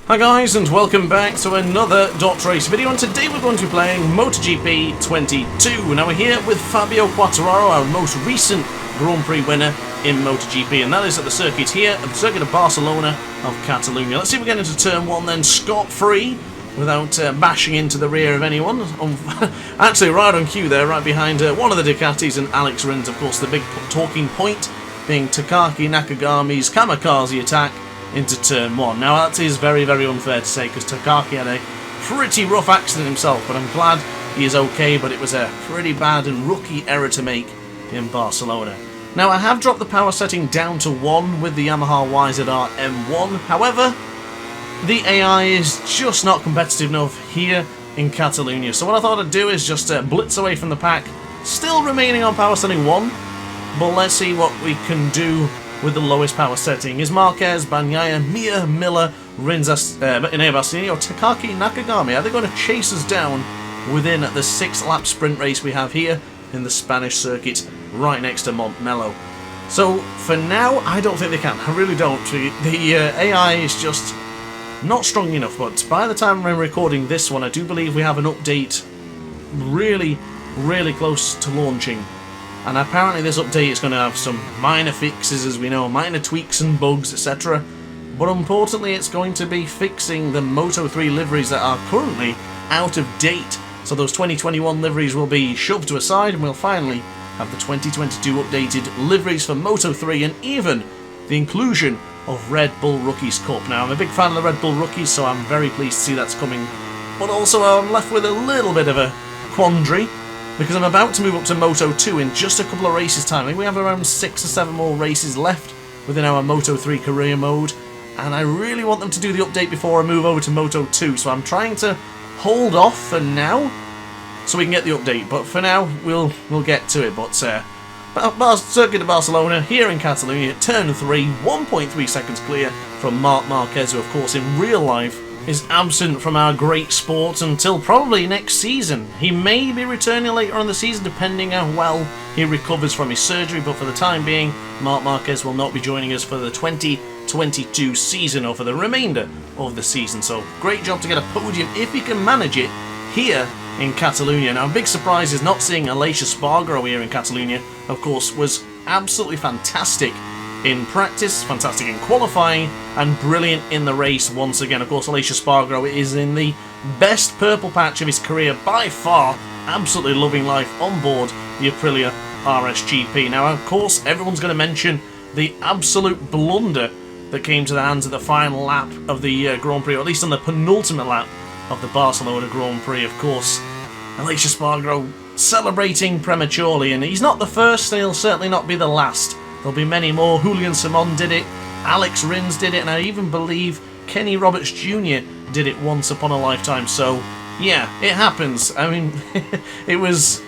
Hi guys, and welcome back to another DrAce video, and today we're going to be playing MotoGP 22. Now we're here with Fabio Quartararo, our most recent Grand Prix winner in MotoGP, and that is at the circuit here, at the circuit of Barcelona of Catalunya. Let's see if we get into turn one then scot-free, without bashing into the rear of anyone. Actually, right on cue there, right behind one of the Ducatis and Aleix Rins, of course, the big talking point being Takaki Nakagami's kamikaze attack into turn one. Now that is very, very unfair to say, because Takaki had a pretty rough accident himself, but I'm glad he is okay, but it was a pretty bad and rookie error to make in Barcelona. Now I have dropped the power setting down to 1 with the Yamaha YZR M1, however, the AI is just not competitive enough here in Catalunya, so what I thought I'd do is just blitz away from the pack, still remaining on power setting 1, but let's see what we can do with the lowest power setting. Is Marquez, Bagnaia, Mir, Miller, Rins, Enea Bastianini or Takaki Nakagami, are they going to chase us down within the 6-lap sprint race we have here in the Spanish circuit right next to Montmello? So for now, I don't think they can. I really don't. The AI is just not strong enough, but by the time I'm recording this one, I do believe we have an update really, really close to launching. And apparently this update is going to have some minor fixes, as we know, minor tweaks and bugs, etc. But importantly, it's going to be fixing the Moto 3 liveries that are currently out of date. So those 2021 liveries will be shoved to a side, and we'll finally have the 2022 updated liveries for Moto 3, and even the inclusion of Red Bull Rookies Cup. Now, I'm a big fan of the Red Bull Rookies, so I'm very pleased to see that's coming. But also, I'm left with a little bit of a quandary, because I'm about to move up to Moto 2 in just a couple of races time. I think we have around 6 or 7 more races left within our Moto 3 career mode, and I really want them to do the update before I move over to Moto 2, so I'm trying to hold off for now so we can get the update, but for now we'll get to it. But circuit of Barcelona here in Catalunya, turn 3, 1.3 seconds clear from Marc Marquez, who of course in real life is absent from our great sport until probably next season. He may be returning later on the season depending how well he recovers from his surgery, but for the time being, Marc Marquez will not be joining us for the 2022 season, or for the remainder of the season. So great job to get a podium if he can manage it here in Catalunya. Now, a big surprise is not seeing Aleix here in Catalunya. Of course, was absolutely fantastic in practice, fantastic in qualifying, and brilliant in the race once again. Of course, Aleix is in the best purple patch of his career by far, absolutely loving life on board the Aprilia RSGP. Now, of course, everyone's going to mention the absolute blunder that came to the hands at the final lap of the Grand Prix, or at least on the penultimate lap of the Barcelona Grand Prix. Of course, Aleix celebrating prematurely, and he's not the first, and he'll certainly not be the last. There'll be many more. Julian Simon did it, Aleix Rins did it, and I even believe Kenny Roberts Jr. did it once upon a lifetime. So, yeah, it happens. I mean, it was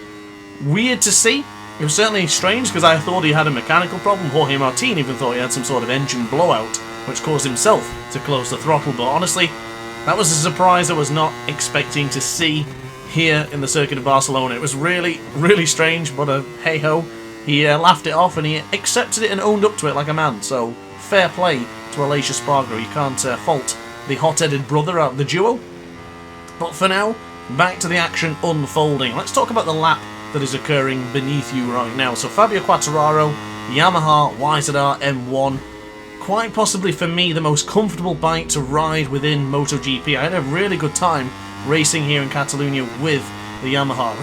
weird to see. It was certainly strange, because I thought he had a mechanical problem. Jorge Martin even thought he had some sort of engine blowout, which caused himself to close the throttle. But honestly, that was a surprise I was not expecting to see here in the circuit of Barcelona. It was really, really strange, but hey-ho. He laughed it off and he accepted it and owned up to it like a man. So, fair play to Aleix Espargaro. You can't fault the hot-headed brother out of the duo. But for now, back to the action unfolding. Let's talk about the lap that is occurring beneath you right now. So, Fabio Quartararo, Yamaha YZR M1. Quite possibly for me the most comfortable bike to ride within MotoGP. I had a really good time racing here in Catalunya with the Yamaha.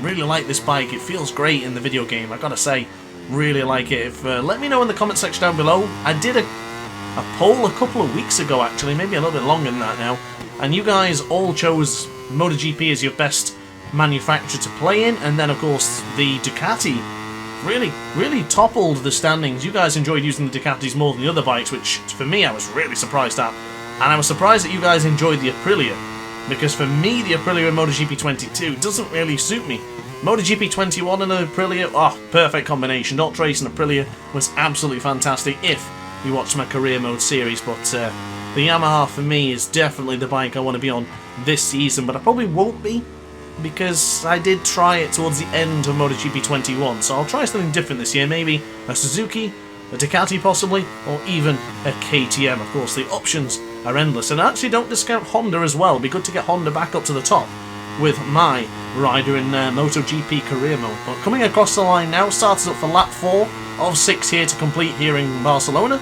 Really like this bike. It feels great in the video game, I gotta say. Really like it. Let me know in the comment section down below. I did a poll a couple of weeks ago, actually, maybe a little bit longer than that now, and you guys all chose MotoGP as your best manufacturer to play in, and then of course the Ducati really toppled the standings. You guys enjoyed using the Ducatis more than the other bikes, which for me I was really surprised at, and I was surprised that you guys enjoyed the Aprilia, because for me the Aprilia in MotoGP 22 doesn't really suit me. MotoGP 21 and an Aprilia, perfect combination. DrAce and Aprilia was absolutely fantastic if you watched my career mode series, but the Yamaha for me is definitely the bike I want to be on this season, but I probably won't be, because I did try it towards the end of MotoGP 21, so I'll try something different this year, maybe a Suzuki, a Ducati possibly, or even a KTM. Of course, the options are endless. And I actually don't discount Honda as well. It'd be good to get Honda back up to the top with my rider in MotoGP career mode. But coming across the line now, starts up for lap 4 of 6 here to complete here in Barcelona.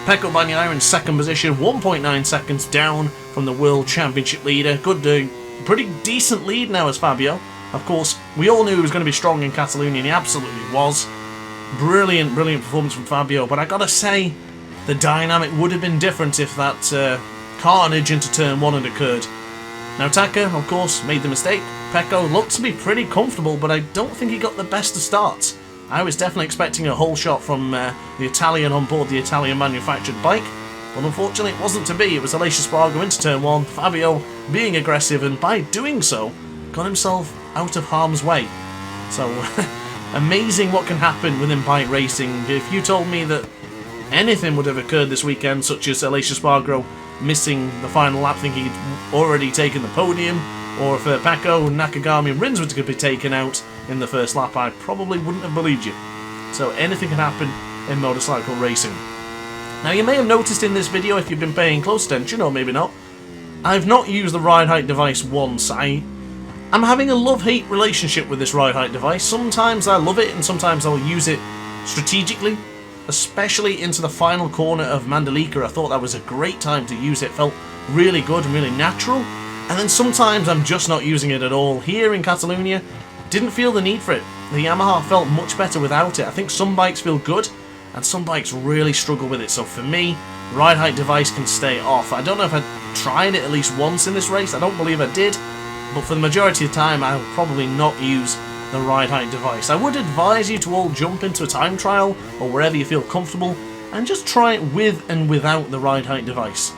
Pecco Bagnaia in second position, 1.9 seconds down from the World Championship leader. Good, pretty decent lead now as Fabio. Of course, we all knew he was going to be strong in Catalunya, and he absolutely was. Brilliant performance from Fabio, but I gotta say, the dynamic would have been different if that carnage into turn 1 had occurred. Now Taka, of course, made the mistake. Pecco looked to be pretty comfortable, but I don't think he got the best of starts. I was definitely expecting a whole shot from the Italian on board the Italian manufactured bike, but unfortunately it wasn't to be. It was Aleix into turn 1, Fabio being aggressive, and by doing so, got himself out of harm's way. So, amazing what can happen within bike racing. If you told me that anything would have occurred this weekend, such as Aleix missing the final lap, thinking he'd already taken the podium, or if Pecco, Nakagami and Rins were to be taken out in the first lap, I probably wouldn't have believed you. So anything can happen in motorcycle racing. Now you may have noticed in this video, if you've been paying close attention, or maybe not, I've not used the ride height device once. I'm having a love-hate relationship with this ride height device. Sometimes I love it and sometimes I'll use it strategically, especially into the final corner of Mandalika. I thought that was a great time to use it. Felt really good and really natural. And then sometimes I'm just not using it at all. Here in Catalunya, didn't feel the need for it. The Yamaha felt much better without it. I think some bikes feel good and some bikes really struggle with it. So for me, ride height device can stay off. I don't know if I tried it at least once in this race. I don't believe I did. But for the majority of the time, I'll probably not use the ride height device. I would advise you to all jump into a time trial or wherever you feel comfortable and just try it with and without the ride height device.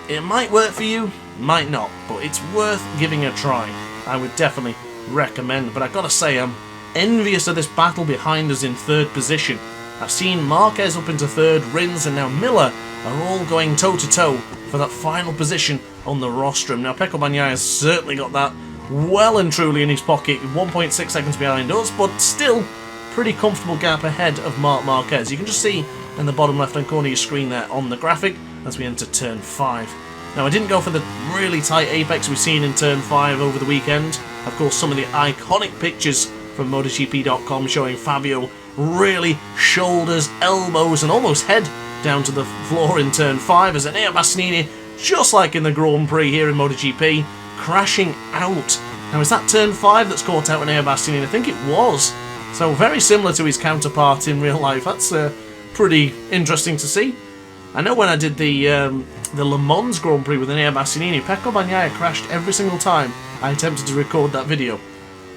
It might work for you, might not, but it's worth giving a try. I would definitely recommend, but I gotta say, I'm envious of this battle behind us in third position. I've seen Marquez up into third, Rins and now Miller are all going toe-to-toe for that final position on the rostrum. Now Pecco Bagnaia has certainly got that well and truly in his pocket, 1.6 seconds behind us, but still pretty comfortable gap ahead of Marc Marquez. You can just see in the bottom left hand corner of your screen there on the graphic as we enter turn 5. Now I didn't go for the really tight apex we've seen in turn 5 over the weekend. Of course, some of the iconic pictures from MotoGP.com showing Fabio really shoulders, elbows and almost head down to the floor in turn 5 as Enea Bastianini, just like in the Grand Prix here in MotoGP, crashing out. Now is that turn 5 that's caught out Enea Bastianini? I think it was. So very similar to his counterpart in real life. That's pretty interesting to see. I know when I did the Le Mans Grand Prix with Enea Bastianini, Pecco Bagnaia crashed every single time I attempted to record that video.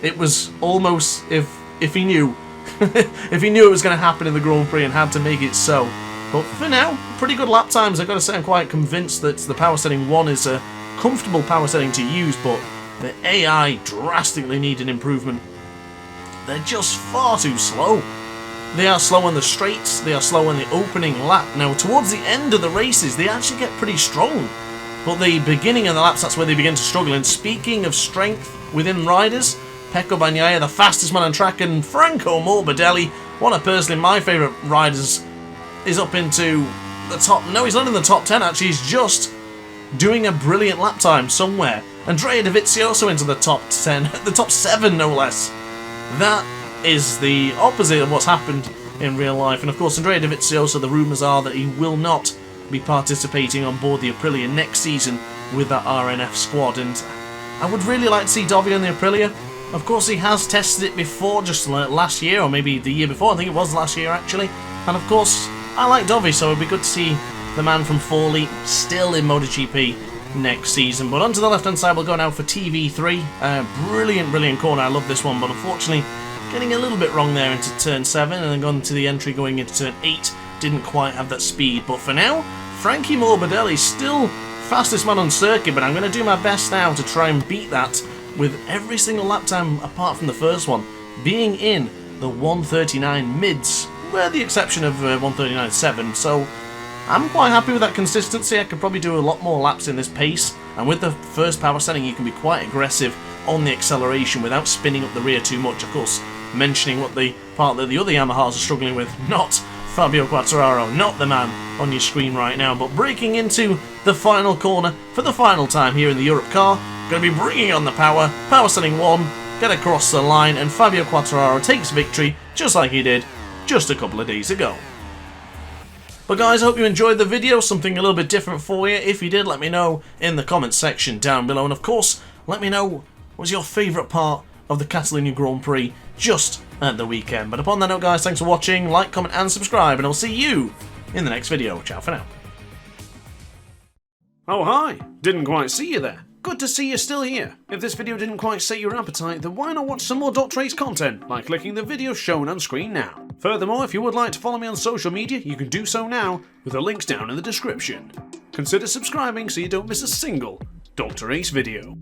It was almost if he knew if he knew it was going to happen in the Grand Prix and had to make it so. But for now, pretty good lap times. I've got to say I'm quite convinced that the power setting 1 is a comfortable power setting to use, but the AI drastically need an improvement. They're just far too slow. They are slow on the straights, they are slow on the opening lap. Now towards the end of the races they actually get pretty strong, but the beginning of the laps, that's where they begin to struggle. And speaking of strength within riders, Pecco Bagnaia, the fastest man on track, and Franco Morbidelli, one of personally my favourite riders, is up into the top. No, he's not in the top 10 actually, he's just doing a brilliant lap time somewhere. Andrea Dovizioso into the top 10, the top 7 no less. That is the opposite of what's happened in real life. And of course Andrea Dovizioso, the rumours are that he will not be participating on board the Aprilia next season with that RNF squad, and I would really like to see Dovi on the Aprilia. Of course he has tested it before, just last year or maybe the year before, I think it was last year actually, and of course I like Dovi, so it'd be good to see the man from Forlì still in MotoGP next season. But onto the left hand side we'll go now for TV3. Brilliant corner, I love this one, but unfortunately getting a little bit wrong there into turn 7 and then gone to the entry going into turn 8. Didn't quite have that speed, but for now, Frankie Morbidelli still fastest man on circuit, but I'm going to do my best now to try and beat that with every single lap time apart from the first one being in the 139 mids, with the exception of 139.7. So I'm quite happy with that consistency. I could probably do a lot more laps in this pace, and with the first power setting you can be quite aggressive on the acceleration without spinning up the rear too much. Of course, mentioning what the part that the other Yamahas are struggling with, not Fabio Quartararo, not the man on your screen right now, but breaking into the the final corner for the final time here in the Europe car. Going to be bringing on the power setting 1, get across the line, and Fabio Quartararo takes victory just like he did just a couple of days ago. But guys, I hope you enjoyed the video, something a little bit different for you. If you did, let me know in the comments section down below, and of course, let me know what was your favourite part of the Catalunya Grand Prix just at the weekend. But upon that note guys, thanks for watching, like, comment and subscribe, and I'll see you in the next video. Ciao for now. Oh hi, didn't quite see you there. Good to see you're still here. If this video didn't quite sate your appetite, then why not watch some more DrAce content by clicking the video shown on screen now. Furthermore, if you would like to follow me on social media, you can do so now with the links down in the description. Consider subscribing so you don't miss a single DrAce video.